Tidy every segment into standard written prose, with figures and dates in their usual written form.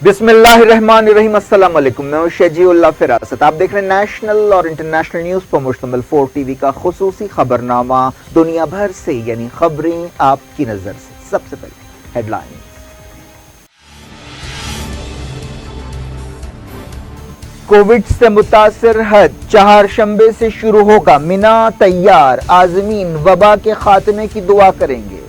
बिस्मिल्लाहिर्रहमानिर्रहीम। अस्सलाम वालेकुम। मैं हूं शजीउल्लाह फिरासत। आप देख रहे हैं नेशनल और इंटरनेशनल न्यूज पर मुश्तमिल 4 टीवी का खुसूसी खबरनामा दुनिया भर से, यानी खबरें आपकी नजर से। सबसे पहले हेडलाइन। कोविड से मुतासिर हज चहारशंबे से शुरू होगा, मिना तैयार, आज़मीन वबा के खात्मे की दुआ करेंगे।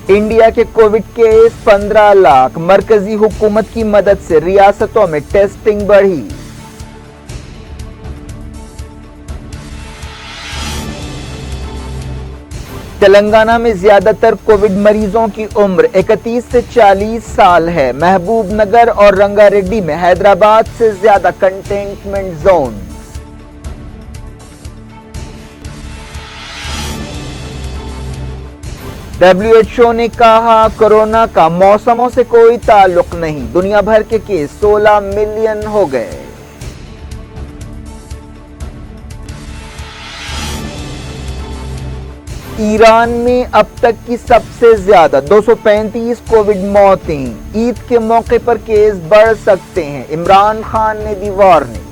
इंडिया के कोविड केस 15 लाख, मरकजी हुकूमत की मदद से रियासतों में टेस्टिंग बढ़ी। तेलंगाना में ज्यादातर कोविड मरीजों की उम्र 31 से 40 साल है। महबूब नगर और रंगारेड्डी में हैदराबाद से ज्यादा कंटेनमेंट जोन। WHO ने कहा कोरोना का मौसमों से कोई ताल्लुक नहीं, दुनिया भर के केस 16 मिलियन हो गए। ईरान में अब तक की सबसे ज्यादा 235 कोविड मौतें। ईद के मौके पर केस बढ़ सकते हैं, इमरान खान ने दी वार्निंग।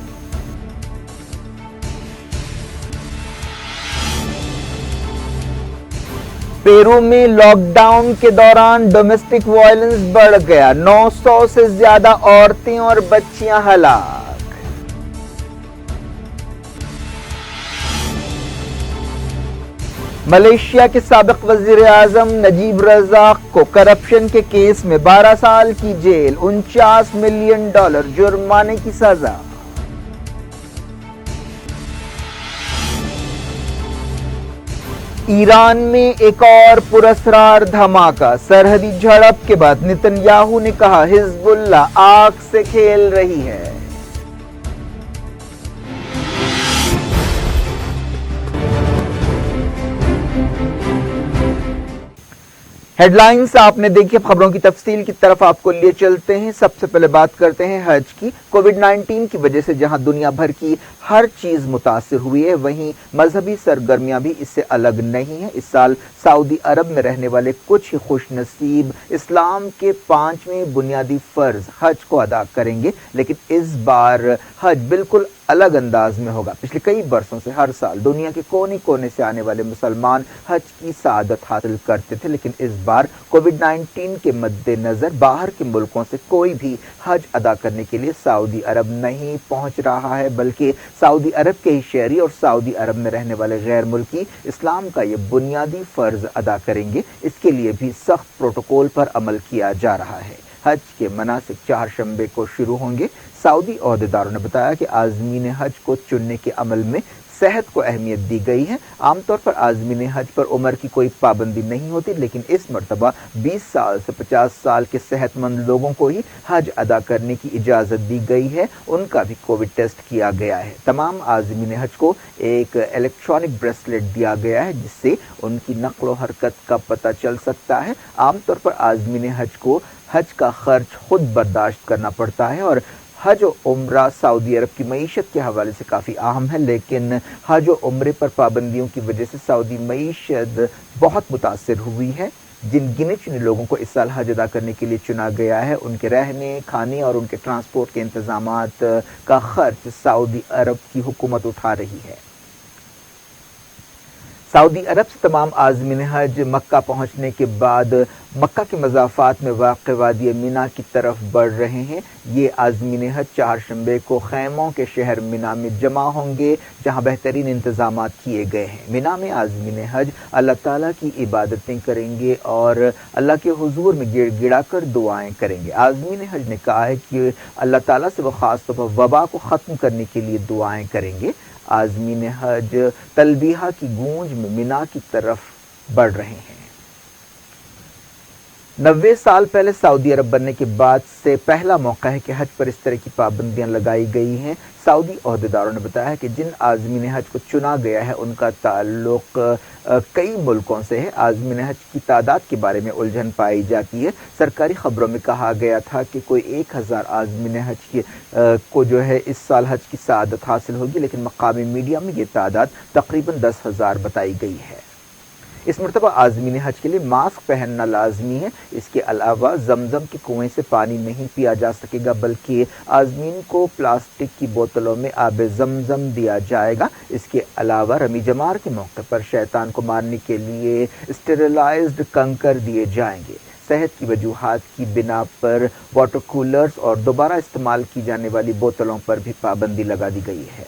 पेरू में लॉकडाउन के दौरान डोमेस्टिक वायलेंस बढ़ गया, 900 से ज्यादा औरतें और बच्चियां हलाक। मलेशिया के साबिक वजीर आजम नजीब रजाक को करप्शन के केस में 12 साल की जेल, $49 मिलियन जुर्माने की सजा। ईरान में एक और पुरस्कार धमाका, सरहदी झड़प के बाद नेतन्याहू ने कहा हिजबुल्लाह आग से खेल रही है। हेडलाइंस आपने देखी। खबरों की तफसील की तरफ आपको लिए चलते हैं। सबसे पहले बात करते हैं हज की। कोविड-19 की वजह से जहां दुनिया भर की हर चीज मुतासिर हुई है, वहीं मजहबी सरगर्मियां भी इससे अलग नहीं है। इस साल सऊदी अरब में रहने वाले कुछ ही खुशनसीब इस्लाम के 5वें बुनियादी फर्ज हज को अदा करेंगे, लेकिन इस बार हज बिल्कुल अलग अंदाज में होगा। पिछले कई बरसों से हर साल दुनिया के कोने कोने से आने वाले मुसलमान हज की सआदत हासिल करते थे, लेकिन इस बार कोविड-19 के मद्देनजर बाहर के मुल्कों से कोई भी हज अदा करने के लिए सऊदी अरब नहीं पहुंच रहा है, बल्कि सऊदी अरब के ही शहरी और सऊदी अरब में रहने वाले गैर मुल्की इस्लाम का ये बुनियादी फर्ज अदा करेंगे। इसके लिए भी सख्त प्रोटोकॉल पर अमल किया जा रहा है। हज के मनासिक चहारशंबे को शुरू होंगे। सऊदी ओहदेदारों ने बताया कि आज़मीन हज को चुनने के अमल में सेहत को अहमियत दी गई है। आमतौर पर आज़मीन हज पर उम्र की कोई पाबंदी नहीं होती, लेकिन इस मरतबा 20 साल से 50 साल के सेहतमंद लोगों को ही हज अदा करने की इजाज़त दी गई है। उनका भी कोविड टेस्ट किया गया है। तमाम आज़मीन हज को एक इलेक्ट्रॉनिक ब्रेसलेट दिया गया है, जिससे उनकी नक्ल व हरकत का पता चल सकता है। आमतौर पर आज़मीन हज को हज का खर्च खुद बर्दाश्त करना पड़ता है और हज और उम्रा सऊदी अरब की मईशत के हवाले से काफ़ी अहम है, लेकिन हज और उम्रे पर पाबंदियों की वजह से सऊदी मईशत बहुत मुतासिर हुई है। जिन गिने चुने लोगों को इस साल हज अदा करने के लिए चुना गया है, उनके रहने, खाने और उनके ट्रांसपोर्ट के इंतजामात का खर्च सऊदी अरब की हुकूमत उठा रही है। सऊदी अरब से तमाम आज़मीन हज मक्का पहुंचने के बाद मक्का के मज़ाफ़ात में वाक़ वादी मिना की तरफ बढ़ रहे हैं। ये आज़मीन हज चहारशंबे को खैमों के शहर मिना में जमा होंगे, जहां बेहतरीन इंतज़ामात किए गए हैं। मिना में आज़मीन हज अल्लाह ताला की इबादतें करेंगे और अल्लाह के हुजूर में गिड़गिड़ा कर दुआएँ करेंगे। आज़मीन हज ने कहा है कि अल्लाह ताला से वो ख़ास तौर पर वबा को ख़त्म करने के लिए दुआएँ करेंगे। आज़मीन हज तलबीहा की गूंज में मिना की तरफ बढ़ रहे हैं। 90 साल पहले सऊदी अरब बनने के बाद से पहला मौका है कि हज पर इस तरह की पाबंदियां लगाई गई हैं। सऊदी ओहदेदारों ने बताया कि जिन आज़मीन हज को चुना गया है, उनका ताल्लुक कई मुल्कों से है। आज़मीन हज की तादाद के बारे में उलझन पाई जाती है। सरकारी खबरों में कहा गया था कि कोई 1000 आज़मीन हज को जो है इस साल हज की सआदत हासिल होगी, लेकिन मकामी मीडिया में ये तादाद तकरीबन 10,000 बताई गई है। इस मरतबा आज़मीन हज के लिए मास्क पहनना लाजमी है। इसके अलावा जमजम के कुएं से पानी नहीं पिया जा सकेगा, बल्कि आज़मीन को प्लास्टिक की बोतलों में आब जमजम दिया जाएगा। इसके अलावा रमी जमार के मौके पर शैतान को मारने के लिए स्टेरिलाइज्ड कंकर दिए जाएंगे। सेहत की वजूहात की बिना पर वाटर कूलर्स और दोबारा इस्तेमाल की जाने वाली बोतलों पर भी पाबंदी लगा दी गई है।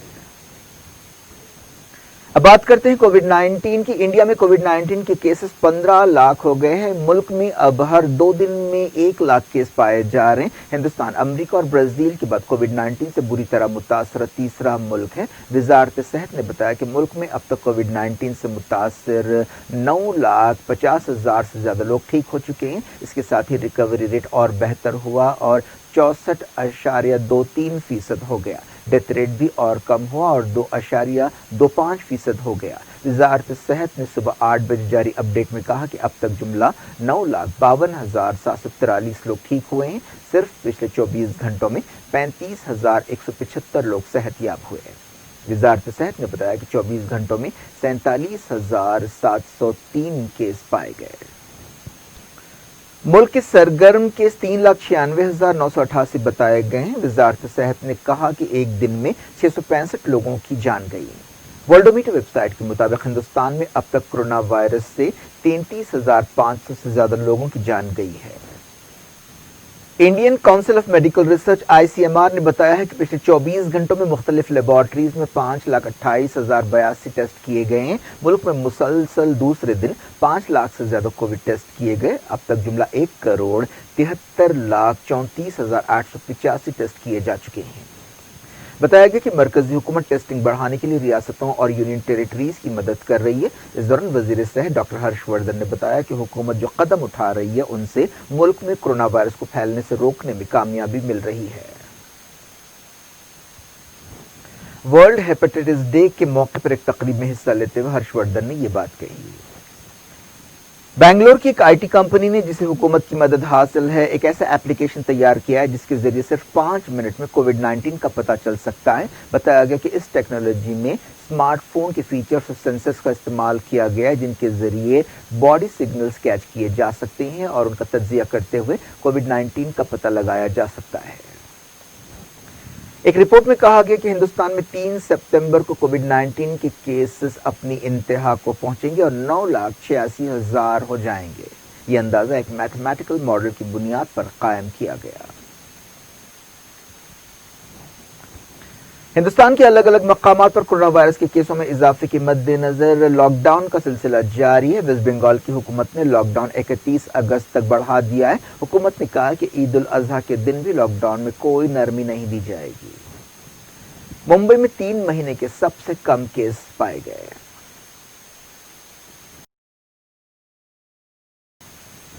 अब बात करते हैं कोविड-19 की। इंडिया में कोविड-19 के केसेस 15 लाख हो गए हैं। मुल्क में अब हर 2 दिन में 1 लाख केस पाए जा रहे हैं। हिंदुस्तान, अमेरिका और ब्राजील के बाद कोविड-19 से बुरी तरह मुतासर तीसरा मुल्क है। वजारत सेहत ने बताया कि मुल्क में अब तक कोविड-19 से मुतासर 9,50,000 से ज्यादा लोग ठीक हो चुके हैं। इसके साथ ही रिकवरी रेट और बेहतर हुआ और 64.23% हो गया। डेथ रेट भी और कम हुआ और 2.25% हो गया। वजारत सेहत ने सुबह 8 बजे जारी अपडेट में कहा कि अब तक जुमला 9,52,743 लोग ठीक हुए हैं। सिर्फ पिछले 24 घंटों में 35,175 लोग सेहतयाब हुए हैं। वजारत सेहत ने बताया कि 24 घंटों में 47,703 केस पाए गए। मुल्क के सरगर्म केस 3,96,988 बताए गए हैं। वजारत सेहत ने कहा कि एक दिन में 665 लोगों की जान गई। वर्ल्डोमीटर वेबसाइट के मुताबिक हिंदुस्तान में अब तक कोरोना वायरस से 33,500 से ज्यादा लोगों की जान गई है। Indian council of medical research ICMR ने बताया है कि पिछले 24 घंटों में मुख्तलिफ लेबॉर्ट्रीज में 5,28,082 टेस्ट किए गए हैं। मुल्क में मुसलसल दूसरे दिन 5 लाख से ज्यादा कोविड टेस्ट किए गए। अब तक जुमला 1,73,34,885 टेस्ट किए जा चुके हैं। बताया गया कि मरकजी हुकूमत टेस्टिंग बढ़ाने के लिए रियासतों और यूनियन टेरिटरीज की मदद कर रही है। इस दौरान वजीर सेहत डॉक्टर हर्षवर्धन ने बताया कि हुकूमत जो कदम उठा रही है उनसे मुल्क में कोरोना वायरस को फैलने से रोकने में कामयाबी मिल रही है। वर्ल्ड हेपेटाइटिस डे के मौके पर एक तकरीब में हिस्सा लेते हुए हर्षवर्धन ने यह बात कही। बेंगलोर की एक IT कंपनी ने, जिसे हुकूमत की मदद हासिल है, एक ऐसा एप्लीकेशन तैयार किया है जिसके जरिए सिर्फ 5 मिनट में कोविड-19 का पता चल सकता है। बताया गया कि इस टेक्नोलॉजी में स्मार्टफोन के फीचर्स और सेंसर्स का इस्तेमाल किया गया है, जिनके जरिए बॉडी सिग्नल्स कैच किए जा सकते हैं और उनका तज्जिया करते हुए कोविड-19 का पता लगाया जा सकता है। एक रिपोर्ट में कहा गया कि हिंदुस्तान में 3 सितंबर को कोविड-19 के केसेस अपनी इंतहा को पहुंचेंगे और 9,86,000 हो जाएंगे। ये अंदाजा एक मैथमेटिकल मॉडल की बुनियाद पर कायम किया गया। हिंदुस्तान के अलग अलग मकामात पर कोरोना वायरस के केसों में इजाफे के मद्देनजर लॉकडाउन का सिलसिला जारी है। वेस्ट बंगाल की हुकूमत ने लॉकडाउन 31 अगस्त तक बढ़ा दिया है। हुकूमत ने कहा कि ईद उल अजहा के दिन भी लॉकडाउन में कोई नरमी नहीं दी जाएगी। मुंबई में 3 महीने के सबसे कम केस पाए गए।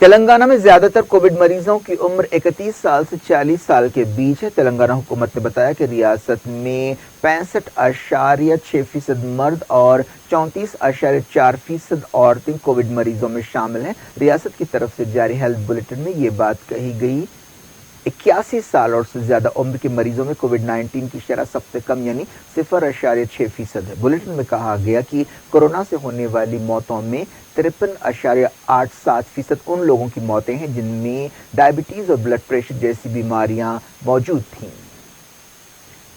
तेलंगाना में ज्यादातर कोविड मरीजों की उम्र 31 साल से 40 साल के बीच है। तेलंगाना हुकूमत ने बताया कि रियासत में 65.6% मर्द और 34.4% औरतें कोविड मरीजों में शामिल हैं। रियासत की तरफ से जारी हेल्थ बुलेटिन में ये बात कही गई। 81 साल और से ज्यादा उम्र के मरीजों में कोविड-19 की शरह सबसे कम यानी 0.6% है। बुलेटिन में कहा गया कि कोरोना से होने वाली मौतों में 53.87% उन लोगों की मौतें हैं जिनमें डायबिटीज और ब्लड प्रेशर जैसी बीमारियां मौजूद थीं।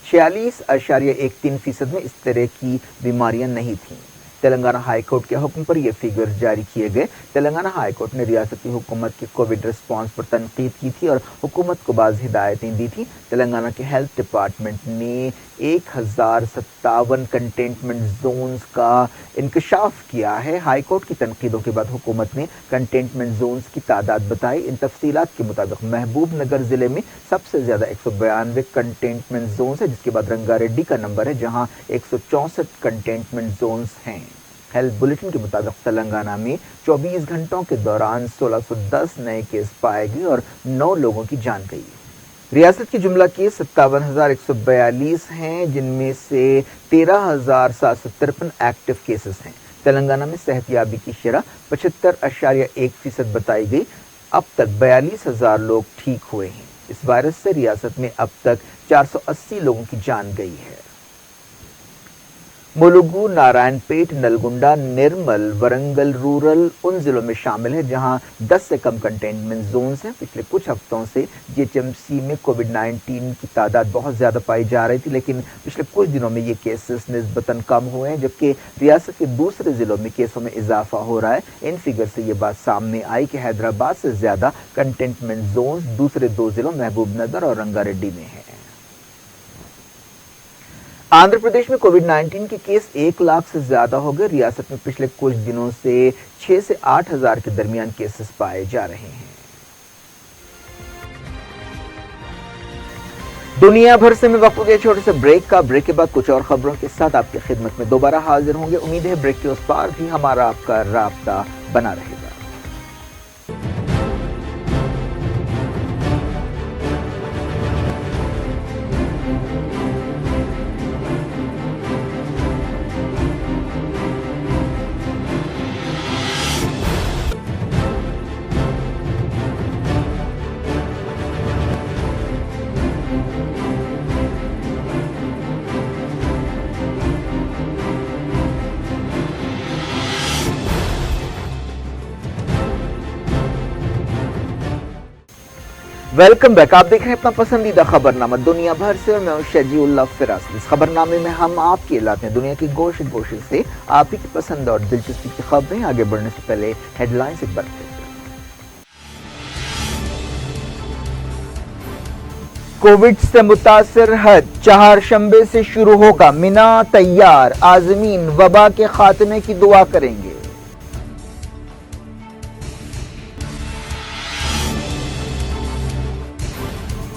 46.13% में इस तरह की बीमारियां नहीं थीं। तेलंगाना हाई कोर्ट के हुक्म पर यह फिगर जारी किए गए। तेलंगाना हाई कोर्ट ने रियासती हुकूमत के कोविड रिस्पांस पर तनकीद की थी और हुकूमत को बाज़ हिदायतें दी थी। तेलंगाना के हेल्थ डिपार्टमेंट ने 1057 कंटेनमेंट जोन्स का इंकशाफ किया है। हाई कोर्ट की तनकीदों के बाद हुकूमत ने कंटेनमेंट जोन्स की तादाद बताई। इन तफसीलात के मुताबिक महबूब नगर जिले में सबसे ज्यादा 192 कंटेनमेंट जोन्स है, जिसके बाद रंगारेड्डी का नंबर है जहां 164 कंटेनमेंट जोन्स हैं। हेल्थ बुलेटिन के मुताबिक तेलंगाना में 24 घंटों के दौरान 1610 नए केस पाए गए और 9 लोगों की जान गई। रियासत की जुमला केस 57,142 हैं, जिनमें से 13,753 एक्टिव केसेस हैं। तेलंगाना में सेहतयाबी की शरह 75.1% बताई गई। अब तक 42,000 लोग ठीक हुए हैं। इस वायरस से रियासत में अब तक 480 लोगों की जान गई है। मुलुगु, नारायणपेट, नलगुंडा, निर्मल, वरंगल रूरल उन जिलों में शामिल है जहां 10 से कम कंटेनमेंट जोन्स हैं। पिछले कुछ हफ्तों से जीएचएमसी में कोविड-19 की तादाद बहुत ज्यादा पाई जा रही थी, लेकिन पिछले कुछ दिनों में ये केसेस निस्बतन कम हुए हैं, जबकि रियासत के दूसरे जिलों में केसों में इजाफा हो रहा है। इन फिगर से ये बात सामने आई कि हैदराबाद से ज्यादा कंटेनमेंट जोन्स दूसरे दो जिलों महबूबनगर और रंगारेड्डी में है। आंध्र प्रदेश में कोविड-19 के केस 1 लाख से ज्यादा हो गए। रियासत में पिछले कुछ दिनों से 6 से 8 हजार के दरमियान केसेस पाए जा रहे हैं। दुनिया भर से मैं वक्त हो गया छोटे से ब्रेक का। ब्रेक के बाद कुछ और खबरों के साथ आपकी खिदमत में दोबारा हाजिर होंगे। उम्मीद है ब्रेक के उस पार भी हमारा आपका राब्ता बना रहेगा। Welcome back. आप देख रहे हैं अपना पसंदीदा खबरनामा दुनिया भर से और मैं हूं शजीउल्लाह फिरास। इस खबरनामे में हम आपके लाते हैं दुनिया की गोशे गोशे से आप ही की पसंद और दिलचस्पी की खबरें। आगे बढ़ने से पहले हेडलाइंस एक बार कोविड से मुतासिर हज चारशंबे से शुरू होगा, मिना तैयार, आज़मीन वबा के खात्मे की दुआ करेंगे।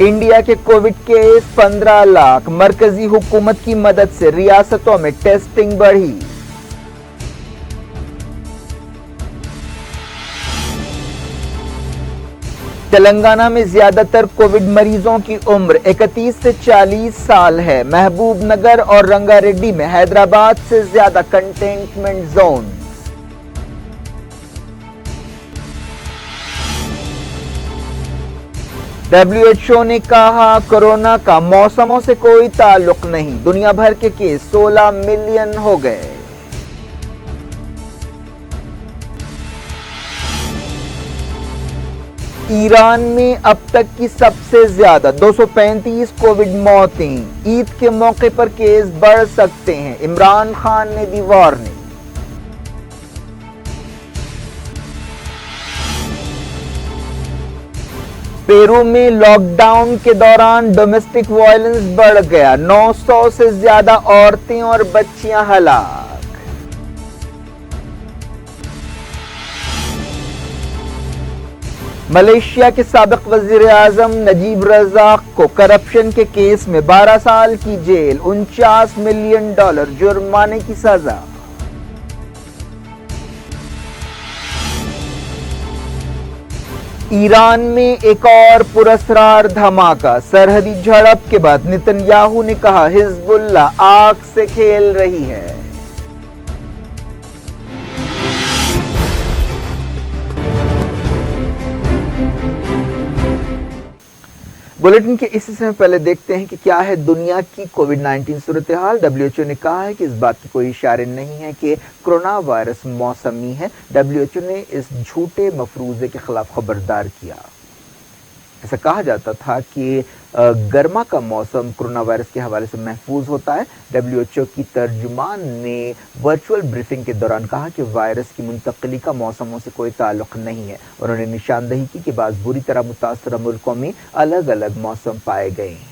इंडिया के कोविड केस 15 लाख, मरकजी हुकूमत की मदद से रियासतों में टेस्टिंग बढ़ी। तेलंगाना में ज्यादातर कोविड मरीजों की उम्र 31 से 40 साल है। महबूबनगर और रंगारेड्डी में हैदराबाद से ज्यादा कंटेनमेंट जोन। WHO ने कहा कोरोना का मौसमों से कोई ताल्लुक नहीं, दुनिया भर के केस 16 मिलियन हो गए। ईरान में अब तक की सबसे ज्यादा 235 कोविड मौतें। ईद के मौके पर केस बढ़ सकते हैं, इमरान खान ने दी वार्निंग। पेरू में लॉकडाउन के दौरान डोमेस्टिक वायलेंस बढ़ गया, 900 से ज्यादा औरतें और बच्चियां हलाक। मलेशिया के साबिक वजीर आजम नजीब रजाक को करप्शन के केस में 12 साल की जेल, $49 मिलियन जुर्माने की सजा। ईरान में एक और पुरस्कार धमाका, सरहदी झड़प के बाद नेतन्याहू ने कहा हिजबुल्लाह आग से खेल रही है। बुलेटिन के इस हिस्से में पहले देखते हैं कि क्या है दुनिया की कोविड-19 सूरत हाल। WHO ने कहा है कि इस बात के कोई इशारे नहीं है कि कोरोना वायरस मौसमी है। WHO ने इस झूठे मफरूजे के खिलाफ खबरदार किया। ऐसा कहा जाता था कि गर्मा का मौसम कोरोना वायरस के हवाले से महफूज होता है। WHO की तर्जुमान ने वर्चुअल ब्रीफिंग के दौरान कहा कि वायरस की मुंतकली का मौसमों से कोई ताल्लुक नहीं है। उन्होंने निशानदही की कि बाज़ बुरी तरह मुतासर मुल्कों में अलग अलग मौसम पाए गए हैं।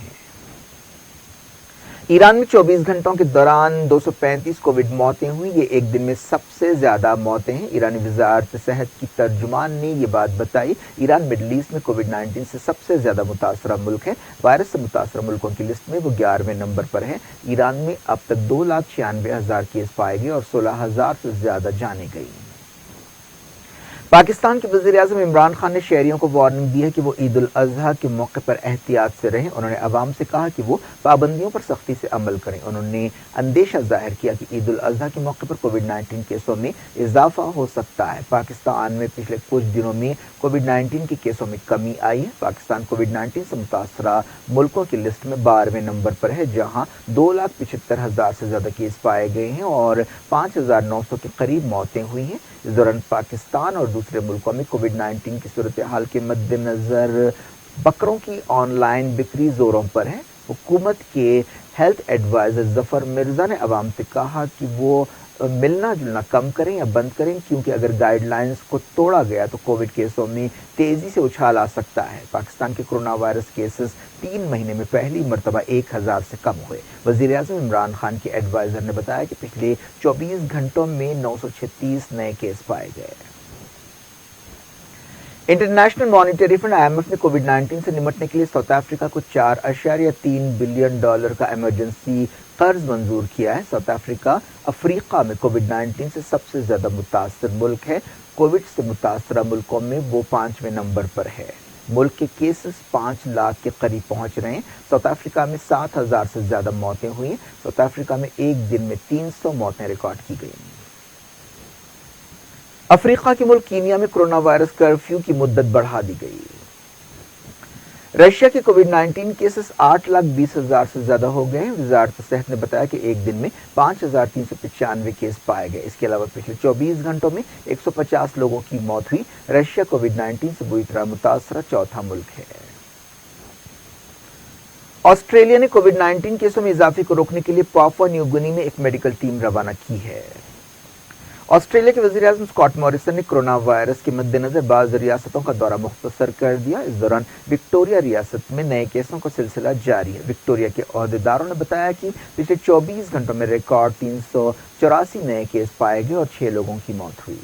ईरान में 24 घंटों के दौरान 235 कोविड मौतें हुई। ये एक दिन में सबसे ज्यादा मौतें हैं। ईरानी वज़ारत सेहत की तर्जुमान ने ये बात बताई। ईरान मिडल ईस्ट में कोविड-19 से सबसे ज्यादा मुतासरा मुल्क है। वायरस से मुतासरा मुल्कों की लिस्ट में वो 11वें नंबर पर है। ईरान में अब तक 2,96,000 केस पाए गए और 16,000 से ज्यादा जाने गई। पाकिस्तान के वज़ीर-ए-आज़म इमरान खान ने शहरियों को वार्निंग दी है कि वो ईद उल अज़हा के मौके पर एहतियात से रहें। उन्होंने अवाम से कहा कि वो पाबंदियों पर सख्ती से अमल करें। उन्होंने अंदेशा जाहिर किया कि ईद उल अज़हा के मौके पर कोविड-19 केसों में इजाफा हो सकता है। पाकिस्तान में पिछले कुछ दिनों में कोविड-19 के केसों में कमी आई है। पाकिस्तान कोविड-19 से मुतासरा मुल्कों की लिस्ट में 12वें नंबर पर है, जहाँ 2,75,000 से ज़्यादा केस पाए गए हैं और 5,900 के करीब मौतें हुई हैं। इस दौरान पाकिस्तान और दूसरे मुल्कों में कोविड-19 की सूरत हाल के मद्देनज़र बकरों की ऑनलाइन बिक्री जोरों पर है। हुकूमत के हेल्थ एडवाइज़र ज़फ़र मिर्ज़ा ने अवाम से कहा कि वो मिलना जुलना कम करें या बंद करें, क्योंकि अगर गाइडलाइंस को तोड़ा गया तो कोविड केसों में तेज़ी से उछाल आ सकता है। पाकिस्तान के कोरोना वायरस केसेस 3 महीने में पहली मरतबा 1000 से कम हुए। वज़ीर-ए-आज़म इमरान खान के एडवाइज़र ने बताया कि पिछले 24 घंटों में 936 नए केस पाए गए। इंटरनेशनल मॉनिटरी फंड IMF ने कोविड-19 से निपटने के लिए साउथ अफ्रीका को $4.3 बिलियन का इमरजेंसी कर्ज मंजूर किया है। साउथ अफ्रीका में कोविड-19 से सबसे ज्यादा मुतासर मुल्क है। कोविड से मुतासरा मुल्कों में वो 5वें नंबर पर है। मुल्क के केसेस 5 लाख के करीब पहुंच रहे हैं। साउथ अफ्रीका में 7,000 से ज्यादा मौतें हुई हैं। साउथ अफ्रीका में एक दिन में 300 मौतें रिकॉर्ड की गई। अफ्रीका के मुल्क कीनिया में कोरोना वायरस कर्फ्यू की मुद्दत बढ़ा दी गई। रशिया के कोविड-19 केसेस 8,20,000 से ज्यादा हो गए हैं। वजारत सेहत ने बताया कि एक दिन में 5,395 केस पाए गए। इसके अलावा पिछले 24 घंटों में 150 लोगों की मौत हुई। रशिया कोविड-19 से बुरी तरह मुतासरा चौथा मुल्क है। ऑस्ट्रेलिया ने कोविड-19 केसों में इजाफे को रोकने के लिए पापुआ न्यू गिनी में एक मेडिकल टीम रवाना की है। ऑस्ट्रेलिया के वज़ीर-ए-आज़म स्कॉट मॉरिसन ने कोरोना वायरस के मद्देनजर बाज़ रियासतों का दौरा मुख्तसर कर दिया। इस दौरान विक्टोरिया रियासत में नए केसों का सिलसिला जारी है। विक्टोरिया के ओहदेदारों ने बताया कि पिछले 24 घंटों में रिकॉर्ड 384 नए केस पाए गए और 6 लोगों की मौत हुई।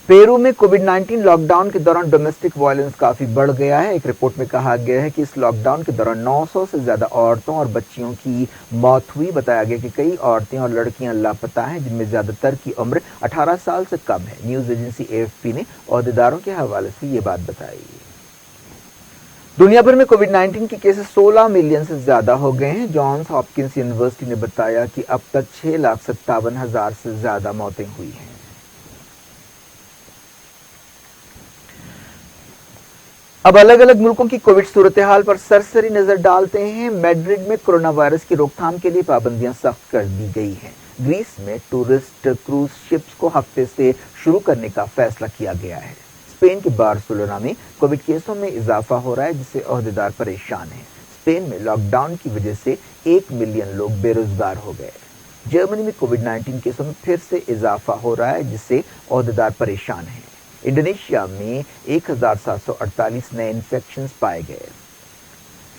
पेरू में कोविड-19 लॉकडाउन के दौरान डोमेस्टिक वायलेंस काफी बढ़ गया है। एक रिपोर्ट में कहा गया है कि इस लॉकडाउन के दौरान 900 से ज्यादा औरतों और बच्चियों की मौत हुई। बताया गया कि कई औरतें और लड़कियां लापता हैं, जिनमें ज्यादातर की उम्र 18 साल से कम है। न्यूज एजेंसी AFP ने ओहदेदारों के हवाले से ये बात बताई। दुनिया भर में कोविड-19 के केसेस 16 मिलियन से ज्यादा हो गए हैं। जॉन्स हॉपकिंस यूनिवर्सिटी ने बताया कि अब तक 6,57,000 से ज्यादा मौतें हुई हैं। अब अलग अलग मुल्कों की कोविड सूरत हाल पर सरसरी नजर डालते हैं। मैड्रिड में कोरोना वायरस की रोकथाम के लिए पाबंदियां सख्त कर दी गई हैं। ग्रीस में टूरिस्ट क्रूज शिप्स को हफ्ते से शुरू करने का फैसला किया गया है। स्पेन के बार्सिलोना में कोविड केसों में इजाफा हो रहा है, जिससे ओहदेदार परेशान हैं। स्पेन में लॉकडाउन की वजह से 1 मिलियन लोग बेरोजगार हो गए। जर्मनी में कोविड-19 केसों में फिर से इजाफा हो रहा है, जिससे ओहदेदार परेशान हैं। इंडोनेशिया में 1,748 नए इन्फेक्शंस पाए गए।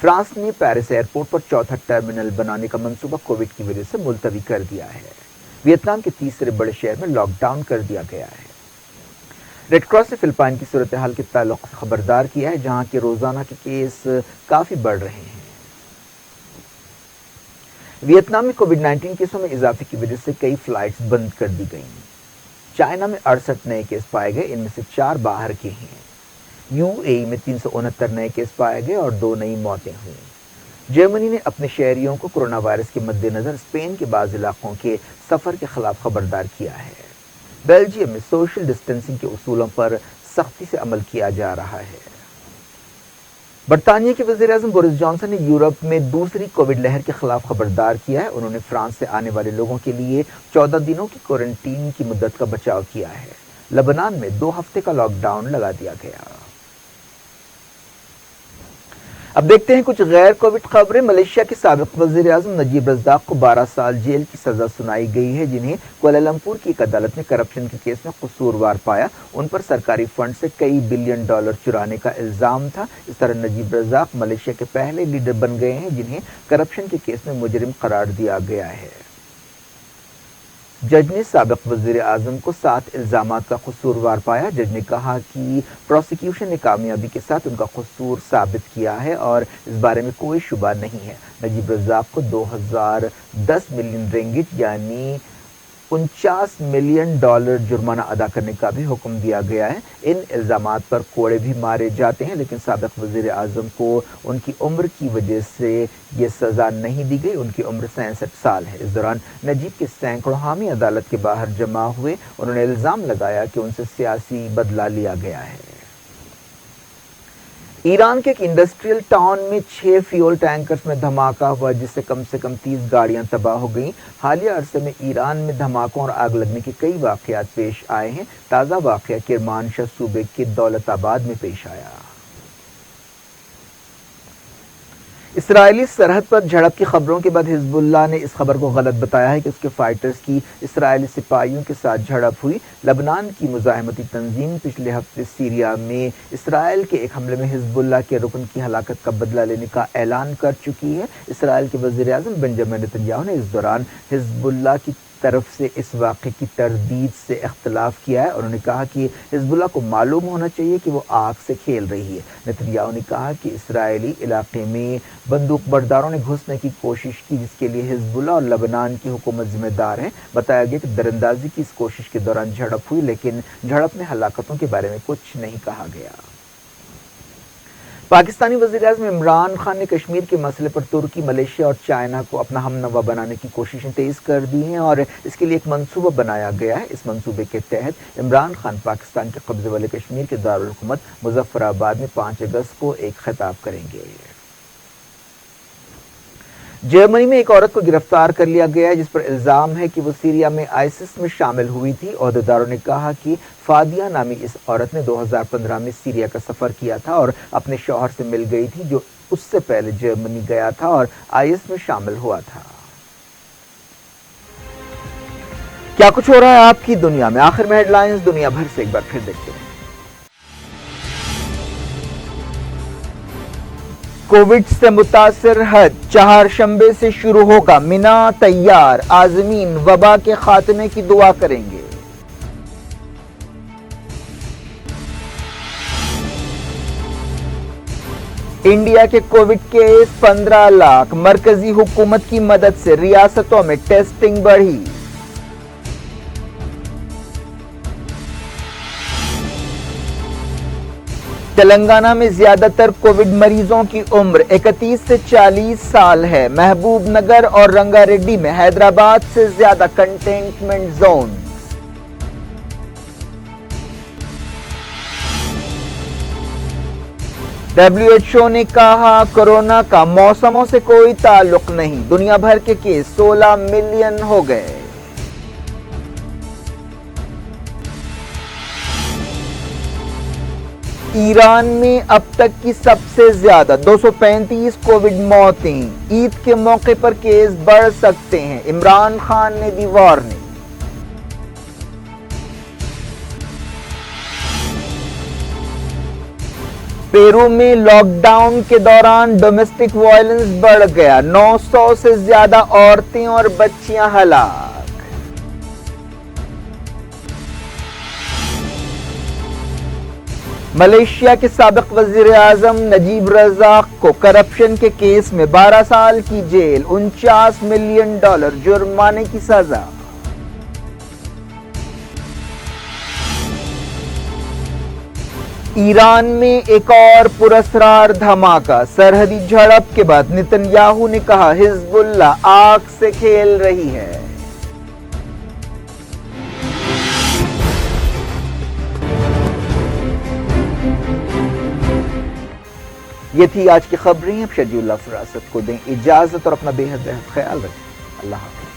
फ्रांस ने पेरिस एयरपोर्ट पर चौथा टर्मिनल बनाने का मंसूबा कोविड की वजह से मुलतवी कर दिया है। वियतनाम के तीसरे बड़े शहर में लॉकडाउन कर दिया गया है। रेड क्रॉस ने फिलिपाइन की सूरत हाल के ताल्लुक खबरदार किया है, जहां के रोजाना के केस काफी बढ़ रहे हैं। वियतनाम में कोविड-19 केसों में इजाफे की वजह से कई फ्लाइट्स बंद कर दी गई। चाइना में 68 नए केस पाए गए, इनमें से 4 बाहर के हैं। UAE में 369 नए केस पाए गए और 2 नई मौतें हुई। जर्मनी ने अपने शहरियों को कोरोना वायरस के मद्देनजर स्पेन के बाज़ इलाकों के सफर के खिलाफ खबरदार किया है। बेल्जियम में सोशल डिस्टेंसिंग के उसूलों पर सख्ती से अमल किया जा रहा है। बरतानिया के वज़ीर-ए-आज़म बोरिस जॉनसन ने यूरोप में दूसरी कोविड लहर के खिलाफ खबरदार किया है। उन्होंने फ्रांस से आने वाले लोगों के लिए 14 दिनों की क्वारंटीन की मुद्दत का बचाव किया है। लेबनान में 2 हफ्ते का लॉकडाउन लगा दिया गया। अब देखते हैं कुछ गैर कोविड खबरें। मलेशिया के साबिक वज़ीर-ए-आज़म नजीब रज़ाक को 12 साल जेल की सजा सुनाई गई है, जिन्हें कुआलालंपुर की एक अदालत ने करप्शन के केस में कसूरवार पाया। उन पर सरकारी फंड से कई बिलियन डॉलर चुराने का इल्जाम था। इस तरह नजीब रज़ाक मलेशिया के पहले लीडर बन गए हैं जिन्हें करप्शन के केस में मुजरिम करार दिया गया है। जज ने साबिक वज़ीर-ए-आज़म को 7 इल्जामात का कसूरवार पाया। जज ने कहा कि प्रोसिक्यूशन ने कामयाबी के साथ उनका कसूर साबित किया है और इस बारे में कोई शुबा नहीं है। नजीब रज़ाक को 2010 मिलियन रिंगिट यानी $49 ملین جرمانہ ادا کرنے کا بھی حکم دیا گیا ہے۔ ان الزامات پر کوڑے بھی مارے جاتے ہیں، لیکن سابق وزیر اعظم کو ان کی عمر کی وجہ سے یہ سزا نہیں دی گئی۔ ان کی عمر 66 سال ہے۔ اس دوران نجیب کے سینکڑوں حامی عدالت کے باہر جمع ہوئے۔ انہوں نے الزام لگایا کہ ان سے سیاسی بدلہ لیا گیا ہے۔ ایران کے ایک انڈسٹریل ٹاؤن میں 6 فیول ٹینکرز میں دھماکہ ہوا، جس سے کم 30 گاڑیاں تباہ ہو گئیں۔ حالیہ عرصے میں ایران میں دھماکوں اور آگ لگنے کے کئی واقعات پیش آئے ہیں۔ تازہ واقعہ کرمانشاہ صوبے کے دولت آباد میں پیش آیا۔ اسرائیلی سرحد پر جھڑپ کی خبروں کے بعد حزب اللہ نے اس خبر کو غلط بتایا ہے کہ اس کے فائٹرز کی اسرائیلی سپاہیوں کے ساتھ جھڑپ ہوئی۔ لبنان کی مزاحمتی تنظیم پچھلے ہفتے سیریا میں اسرائیل کے ایک حملے میں حزب اللہ کے رکن کی ہلاکت کا بدلہ لینے کا اعلان کر چکی ہے۔ اسرائیل کے وزیر اعظم بنجامن نتنیاہو نے اس دوران حزب اللہ کی طرف سے اس واقعے کی تردید سے اختلاف کیا ہے۔ انہوں نے کہا کہ حزب اللہ کو معلوم ہونا چاہیے کہ وہ آگ سے کھیل رہی ہے۔ نتنیاہو نے کہا کہ اسرائیلی علاقے میں بندوق برداروں نے گھسنے کی کوشش کی، جس کے لیے حزب اللہ اور لبنان کی حکومت ذمہ دار ہے۔ بتایا گیا کہ دراندازی کی اس کوشش کے دوران جھڑپ ہوئی، لیکن جھڑپ میں ہلاکتوں کے بارے میں کچھ نہیں کہا گیا۔ پاکستانی وزیر اعظم عمران خان نے کشمیر کے مسئلے پر ترکی، ملیشیا اور چائنا کو اپنا ہم نوا بنانے کی کوششیں تیز کر دی ہیں اور اس کے لیے ایک منصوبہ بنایا گیا ہے۔ اس منصوبے کے تحت عمران خان پاکستان کے قبضے والے کشمیر کے دارالحکومت مظفر آباد میں 5 اگست کو ایک خطاب کریں گے۔ جرمنی میں ایک عورت کو گرفتار کر لیا گیا ہے، جس پر الزام ہے کہ وہ سیریا میں آئسس میں شامل ہوئی تھی۔ عہدیداروں نے کہا کہ فادیہ نامی اس عورت نے 2015 میں سیریا کا سفر کیا تھا اور اپنے شوہر سے مل گئی تھی، جو اس سے پہلے جرمنی گیا تھا اور آئیس میں شامل ہوا تھا۔ کیا کچھ ہو رہا ہے آپ کی دنیا میں؟ آخر میں ہیڈ لائنز دنیا بھر سے ایک بار پھر دیکھتے ہیں۔ کووڈ سے متاثر حج چہارشنبے سے شروع ہوگا، مینا تیار، عازمین وبا کے خاتمے کی دعا کریں گے۔ انڈیا کے کووڈ کیس 15 لاکھ، مرکزی حکومت کی مدد سے ریاستوں میں ٹیسٹنگ بڑھی۔ تلنگانہ میں زیادہ تر کووڈ مریضوں کی عمر 31 سے 40 سال ہے۔ محبوب نگر اور رنگا ریڈی میں حیدرآباد سے زیادہ کنٹینمنٹ زون۔ WHO نے کہا کورونا کا موسموں سے کوئی تعلق نہیں، دنیا بھر کے کیس 16 ملین ہو گئے۔ ایران میں اب تک کی سب سے زیادہ 235 کووڈ موتیں، عید کے موقع پر کیس بڑھ سکتے ہیں، عمران خان نے دی وارننگ۔ پیرو میں لاک ڈاؤن کے دوران ڈومیسٹک وائلنس بڑھ گیا، 900 سے زیادہ عورتیں اور بچیاں ہلاک۔ ملیشیا کے سابق وزیر اعظم نجیب رزاق کو کرپشن کے کیس میں 12 سال کی جیل، $49 ملین جرمانے کی سزا۔ ایران میں ایک اور پراسرار دھماکہ، سرحدی جھڑپ کے بعد نتنیاہو نے کہا حزب اللہ آگ سے کھیل رہی ہے۔ یہ تھی آج کی خبریں۔ اب شجی اللہ فراست کو دیں اجازت اور اپنا بے حد خیال رکھیں۔ اللہ حافظ۔